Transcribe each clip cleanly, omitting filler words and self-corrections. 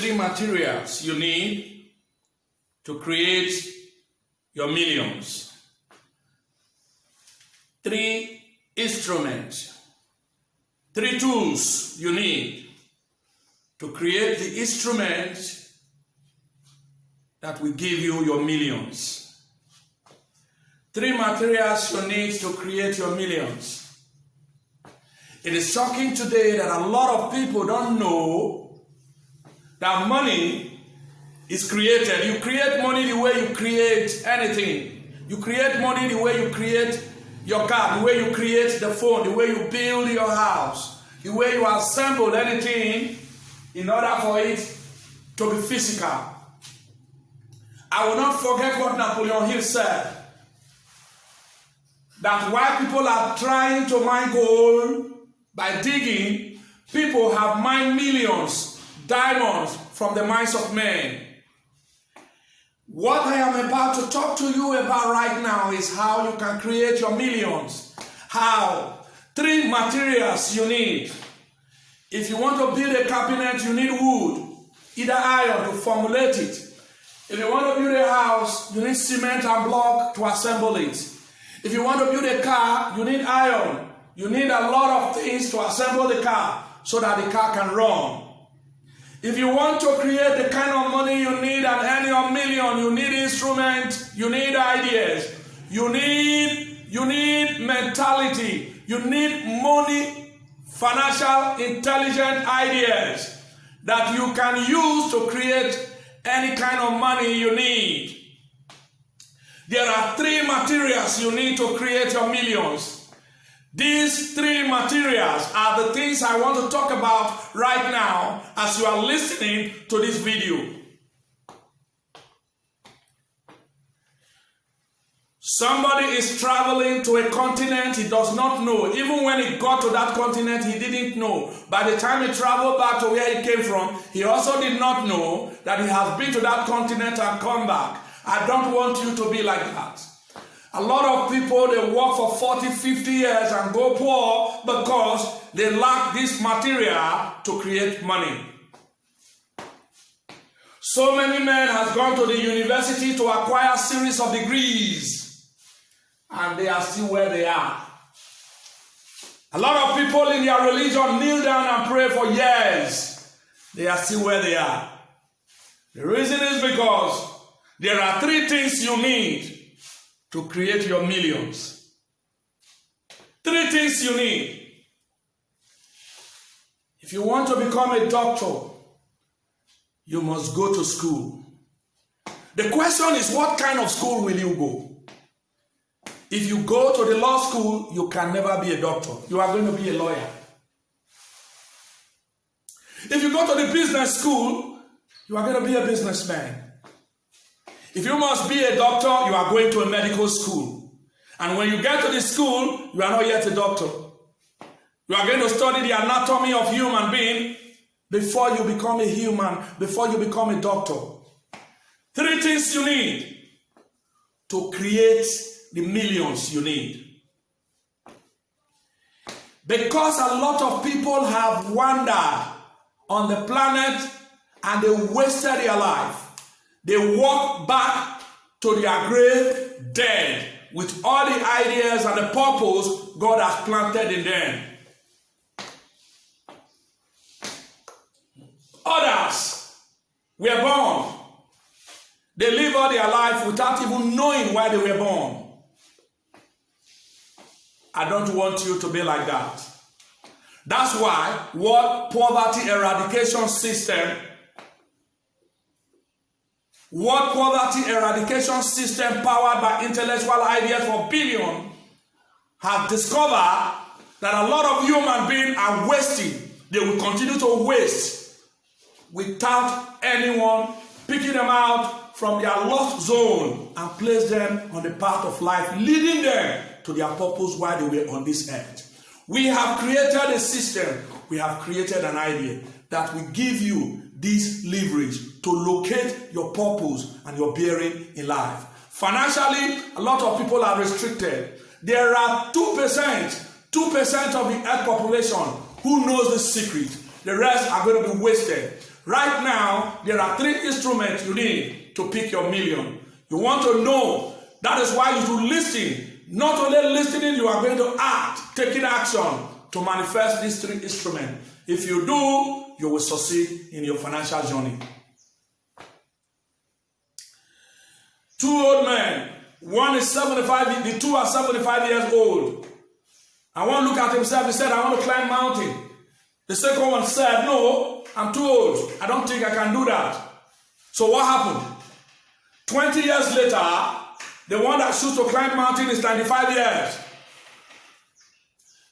Three materials you need to create your millions. Three instruments, three tools you need to create the instrument that will give you your millions. Three materials you need to create your millions. It is shocking today that a lot of people don't know that money is created. You create money the way you create anything. You create money the way you create your car, the way you create the phone, the way you build your house, the way you assemble anything in order for it to be physical. I will not forget what Napoleon Hill said, that while people are trying to mine gold by digging, people have mined millions, diamonds from the mines of men. What I am about to talk to you about right now is how you can create your millions. How? Three materials you need. If you want to build a cabinet, you need wood, either iron to formulate it. If you want to build a house, you need cement and block to assemble it. If you want to build a car, you need iron. You need a lot of things to assemble the car so that the car can run. If you want to create the kind of money you need and earn your million, you need instruments, you need ideas, you need mentality, you need money, financial, intelligent ideas that you can use to create any kind of money you need. There are three materials you need to create your millions. These three materials are the things I want to talk about right now as you are listening to this video. Somebody is traveling to a continent he does not know. Even when he got to that continent, he didn't know. By the time he traveled back to where he came from, he also did not know that he has been to that continent and come back. I don't want you to be like that. A lot of people, they work for 40, 50 years and go poor because they lack this material to create money. So many men have gone to the university to acquire a series of degrees, and they are still where they are. A lot of people in their religion kneel down and pray for years. They are still where they are. The reason is because there are three things you need to create your millions. Three things you need. If you want to become a doctor, you must go to school. The question is, what kind of school will you go? If you go to the law school, you can never be a doctor. You are going to be a lawyer. If you go to the business school, you are going to be a businessman. If you must be a doctor, you are going to a medical school. And when you get to the school, you are not yet a doctor. You are going to study the anatomy of human being before you become a human, before you become a doctor. Three things you need to create the millions you need. Because a lot of people have wandered on the planet and they wasted their life. They walk back to their grave dead with all the ideas and the purpose God has planted in them. Others were born. They live all their life without even knowing why they were born. I don't want you to be like that. That's why World Poverty Eradication System powered by intellectual ideas for billions have discovered that a lot of human beings are wasting. They will continue to waste without anyone picking them out from their lost zone and place them on the path of life, leading them to their purpose while they were on this earth. We have created a system, we have created an idea that will give you this leverage to locate your purpose and your bearing in life. Financially, a lot of people are restricted. There are 2% of the earth population who knows the secret. The rest are going to be wasted. Right now, there are 3 instruments you need to pick your million. You want to know. That is why you should listen. Not only listening, you are going to act, taking action to manifest these 3 instruments. If you do, you will succeed in your financial journey. 2 old men. One is 75, the 2 are 75 years old. And one looked at himself, he said, I want to climb mountain. The second one said, no, I'm too old. I don't think I can do that. So what happened? 20 years later, the one that chose to climb mountain is 95 years.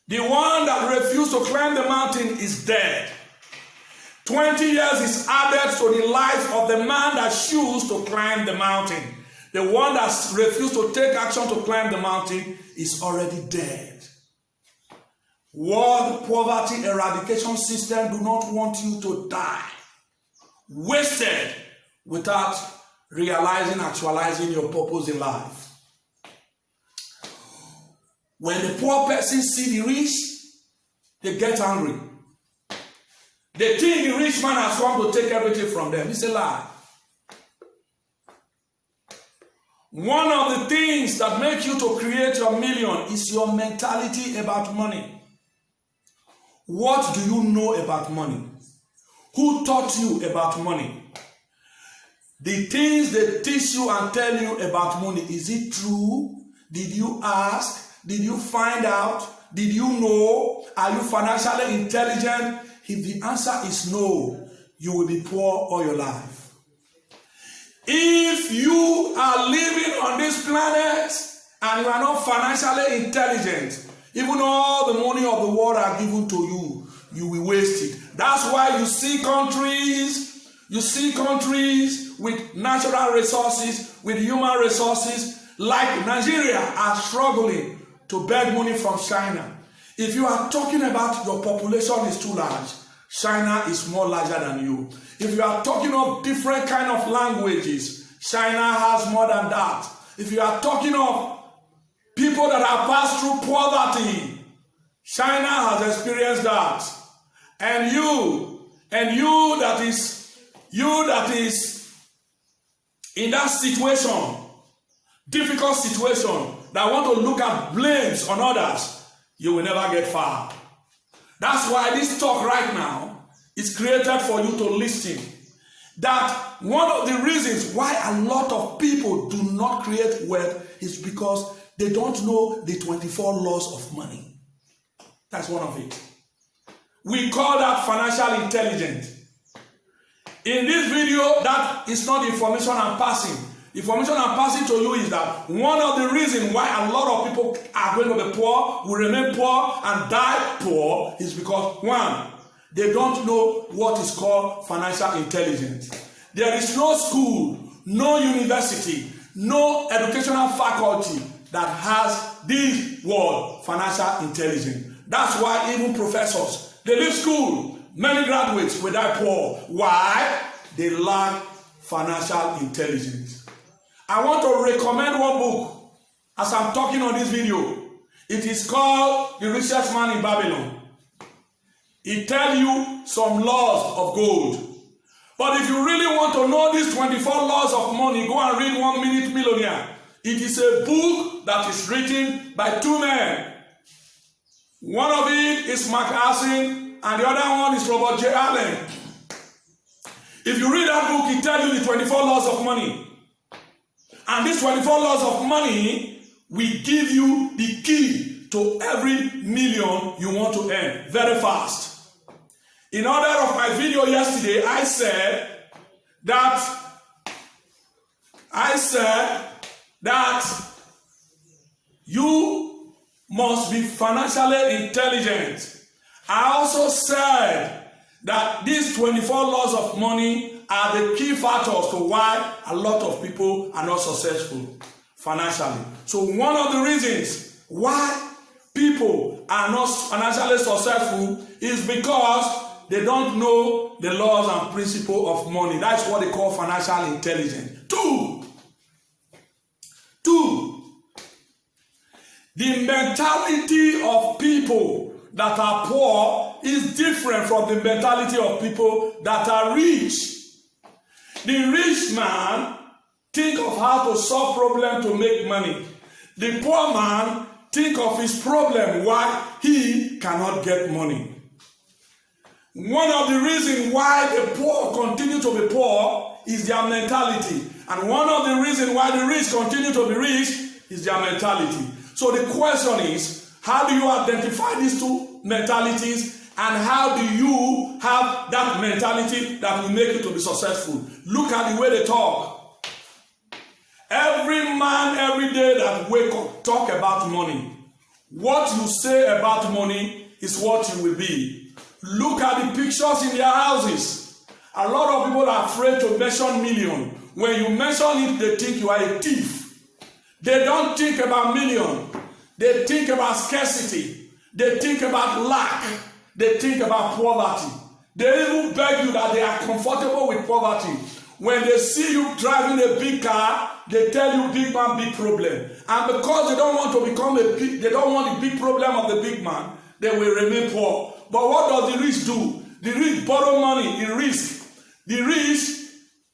The one that refused to climb the mountain is dead. 20 years is added to the life of the man that chose to climb the mountain. The one that refused to take action to climb the mountain is already dead. World Poverty Eradication System do not want you to die, wasted, without realizing, actualizing your purpose in life. When the poor person see the rich, they get angry. They think the rich man has come to take everything from them. It's a lie. One of the things that make you to create your million is your mentality about money. What do you know about money? Who taught you about money? The things they teach you and tell you about money, is it true? Did you ask? Did you find out? Did you know? Are you financially intelligent? If the answer is no, you will be poor all your life. If you are living on this planet and you are not financially intelligent, even all the money of the world are given to you, you will waste it. That's why you see countries with natural resources, with human resources, like Nigeria, are struggling to beg money from China. If you are talking about your population is too large, China is more larger than you. If you are talking of different kind of languages, China has more than that. If you are talking of people that have passed through poverty, China has experienced that. And you that is in that situation, difficult situation, that want to look at blames on others, you will never get far. That's why this talk right now is created for you to listen. That one of the reasons why a lot of people do not create wealth is because they don't know the 24 laws of money. That's one of it. We call that financial intelligence. In this video, that is not the information I'm passing. The information I'm passing to you is that one of the reasons why a lot of people are going to be poor, will remain poor, and die poor is because, one, they don't know what is called financial intelligence. There is no school, no university, no educational faculty that has this word, financial intelligence. That's why even professors, they leave school, many graduates will die poor. Why? They lack financial intelligence. I want to recommend one book as I'm talking on this video. It is called The Richest Man in Babylon. It tells you some laws of gold. But if you really want to know these 24 laws of money, go and read 1 Minute Millionaire. It is a book that is written by 2 men. One of it is Mark Arson, and the other one is Robert J. Allen. If you read that book, it tells you the 24 laws of money. And these 24 laws of money will give you the key to every million you want to earn very fast. In order of my video yesterday, I said that you must be financially intelligent. I also said that these 24 laws of money are the key factors to why a lot of people are not successful financially. So one of the reasons why people are not financially successful is because they don't know the laws and principles of money. That's what they call financial intelligence. Two, the mentality of people that are poor is different from the mentality of people that are rich. The rich man think of how to solve problem to make money. The poor man think of his problem why he cannot get money. One of the reasons why the poor continue to be poor is their mentality. And one of the reasons why the rich continue to be rich is their mentality. So the question is, how do you identify these two mentalities, and how do you have that mentality that will make you to be successful? Look at the way they talk. Every man every day that wake up talk about money. What you say about money is what you will be. Look at the pictures in their houses. A lot of people are afraid to mention million. When you mention it, they think you are a thief. They don't think about million. They think about scarcity. They think about lack. They think about poverty. They even beg you that they are comfortable with poverty. When they see you driving a big car, they tell you big man, big problem. And because they don't want to become they don't want the big problem of the big man, they will remain poor. But what does the rich do? The rich borrow money in risk. The rich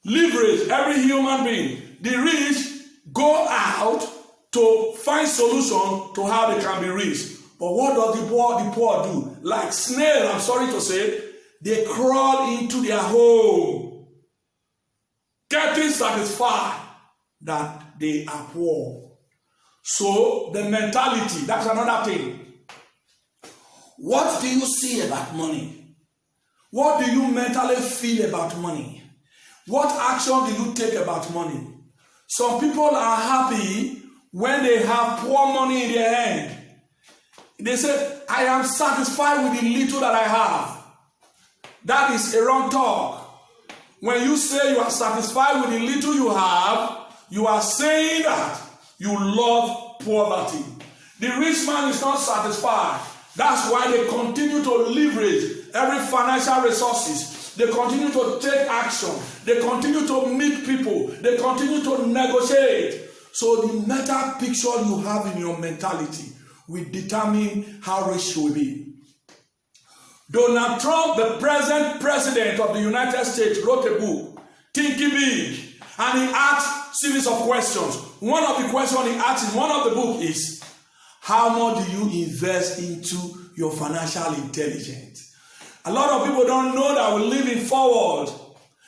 leverage every human being. The rich go out to find solution to how they can be rich. But what does the poor do? Like snail, I'm sorry to say, they crawl into their hole, getting satisfied that they are poor. So the mentality, that's another thing. What do you see about money? What do you mentally feel about money? What action do you take about money? Some people are happy when they have poor money in their hand. They say, I am satisfied with the little that I have. That is a wrong talk. When you say you are satisfied with the little you have, you are saying that you love poverty. The rich man is not satisfied. That's why they continue to leverage every financial resources. They continue to take action. They continue to meet people. They continue to negotiate. So the meta picture you have in your mentality will determine how rich you will be. Donald Trump, the present president of the United States, wrote a book, Thinking Big, and he asked a series of questions. One of the questions he asked in one of the book is, how much do you invest into your financial intelligence? A lot of people don't know that we live in forward.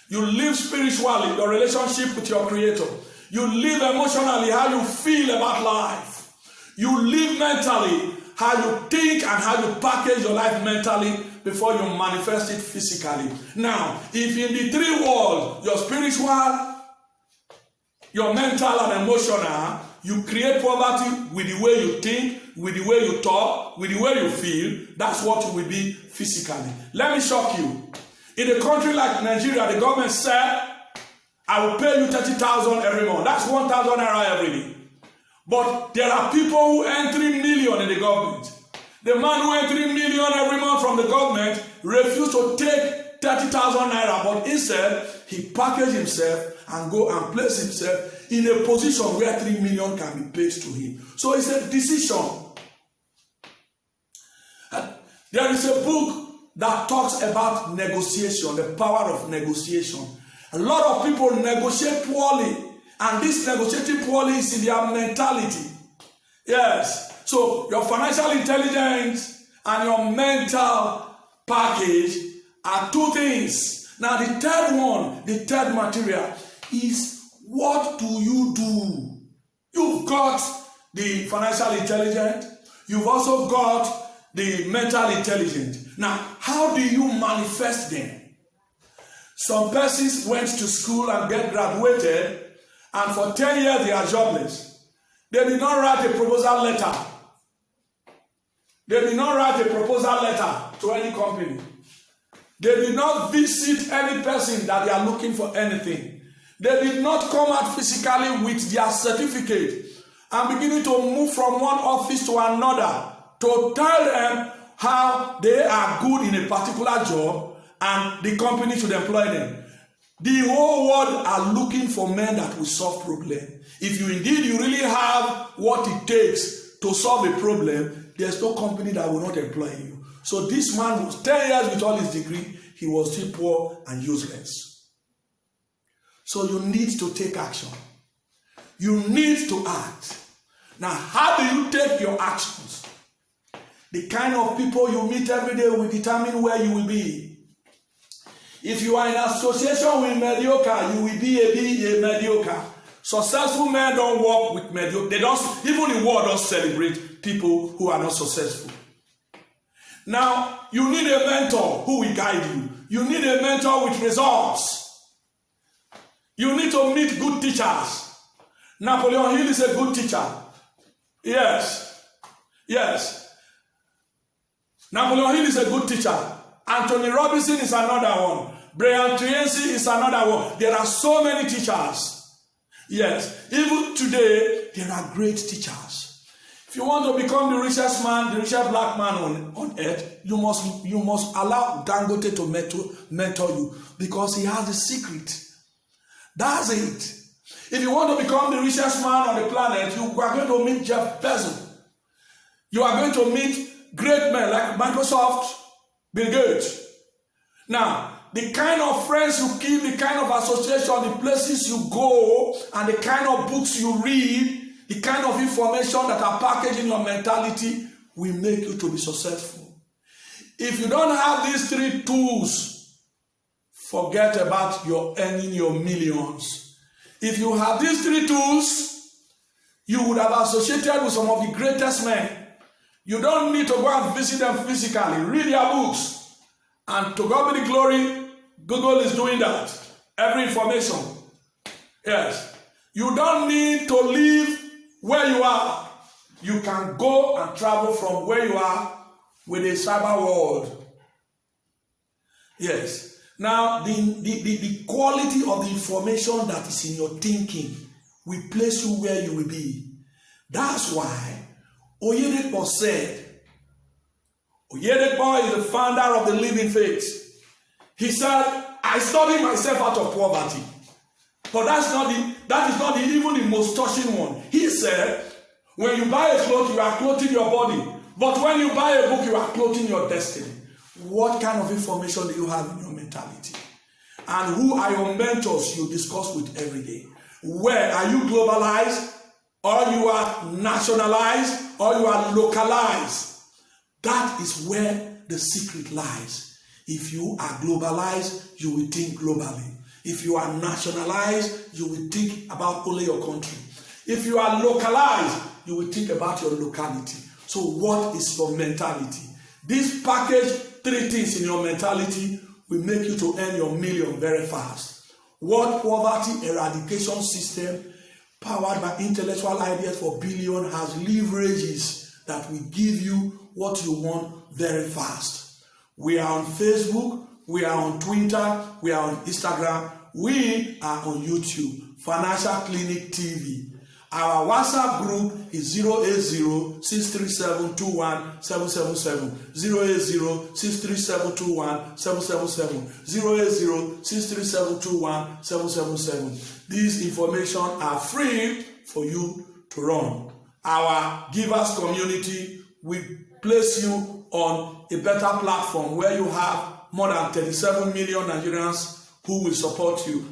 You live spiritually, your relationship with your creator. You live emotionally, how you feel about life. You live mentally, how you think and how you package your life mentally before you manifest it physically. Now, if in the three worlds, your spiritual, your mental and emotional, you create poverty with the way you think, with the way you talk, with the way you feel, that's what you will be physically. Let me shock you. In a country like Nigeria, the government said, I will pay you 30,000 every month. That's 1,000 naira every day. But there are people who earn 3 million in the government. The man who earns 3 million every month from the government refused to take 30,000 naira, but instead he packaged himself and go and place himself in a position where 3 million can be paid to him. So it's a decision. And there is a book that talks about negotiation, the power of negotiation. A lot of people negotiate poorly. And this negotiating poorly is in their mentality. Yes. So your financial intelligence and your mental package are two things. Now the third one, the third material is, what do you do? You've got the financial intelligence. You've also got the mental intelligence. Now, how do you manifest them? Some persons went to school and get graduated, and for 10 years they are jobless. They did not write a proposal letter. They did not write a proposal letter to any company. They did not visit any person that they are looking for anything. They did not come out physically with their certificate and beginning to move from one office to another to tell them how they are good in a particular job and the company should employ them. The whole world are looking for men that will solve problems. If you indeed you really have what it takes to solve a problem, there's no company that will not employ you. So this man was 10 years with all his degree, he was still poor and useless. So you need to take action. You need to act. Now, how do you take your actions? The kind of people you meet every day will determine where you will be. If you are in association with mediocre, you will be a mediocre. Successful men don't work with mediocre. They don't, even the world don't celebrate people who are not successful. Now, you need a mentor who will guide you. You need a mentor with results. You need to meet good teachers. Napoleon Hill is a good teacher. Yes. Yes. Napoleon Hill is a good teacher. Anthony Robinson is another one. Brian Tracy is another one. There are so many teachers. Yes. Even today, there are great teachers. If you want to become the richest man, the richest black man on earth, you must allow Dangote to mentor you because he has the secret. That's it. If you want to become the richest man on the planet, you are going to meet Jeff Bezos. You are going to meet great men like Microsoft, Bill Gates. Now, the kind of friends you keep, the kind of association, the places you go, and the kind of books you read, the kind of information that are packaged in your mentality will make you to be successful. If you don't have these three tools, forget about your earning your millions. If you have these three tools, you would have associated with some of the greatest men. You don't need to go and visit them physically. Read their books. And to God be the glory, Google is doing that. Every information. Yes. You don't need to live where you are. You can go and travel from where you are with a cyber world. Yes. Now, the quality of the information that is in your thinking will place you where you will be. That's why Oyedepo said, Oyedepo is the founder of the Living Faith. He said, I studied myself out of poverty. But that is not even the most touching one. He said, when you buy a cloth, you are clothing your body. But when you buy a book, you are clothing your destiny. What kind of information do you have in your mentality? And who are your mentors you discuss with every day? Where are you globalized? Or you are nationalized? Or you are localized? That is where the secret lies. If you are globalized, you will think globally. If you are nationalized, you will think about only your country. If you are localized, you will think about your locality. So what is your mentality? This package, three things in your mentality will make you to earn your million very fast. World Poverty Eradication System, powered by intellectual ideas for billion, has leverages that will give you what you want very fast. We are on Facebook, we are on Twitter, we are on Instagram, we are on YouTube, Financial Clinic TV. Our WhatsApp group is 080-637-21777, 080-637-21777, 080-637-21777. These information are free for you to run. Our givers community will place you on a better platform where you have more than 37 million Nigerians who will support you.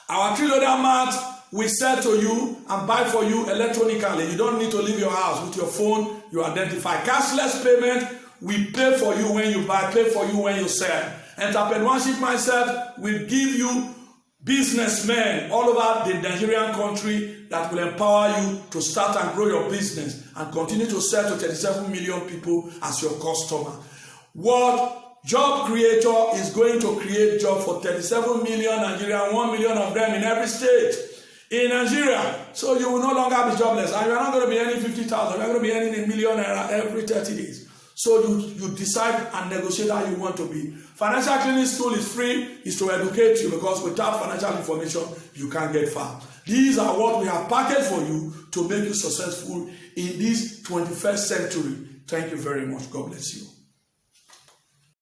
Our Trillion Mart will sell to you and buy for you electronically. You don't need to leave your house. With your phone, you identify. Cashless payment, we pay for you when you buy, pay for you when you sell. Entrepreneurship Mindset will give you businessmen all over the Nigerian country that will empower you to start and grow your business and continue to sell to 37 million people as your customer. World Job Creator is going to create jobs for 37 million Nigerians, 1 million of them in every state in Nigeria. So you will no longer be jobless, and you are not going to be earning 50,000. You are going to be earning $1 million every 30 days. So you decide and negotiate how you want to be. Financial Clinic School is free, is to educate you, because without financial information, you can't get far. These are what we have packaged for you to make you successful in this 21st century. Thank you very much. God bless you.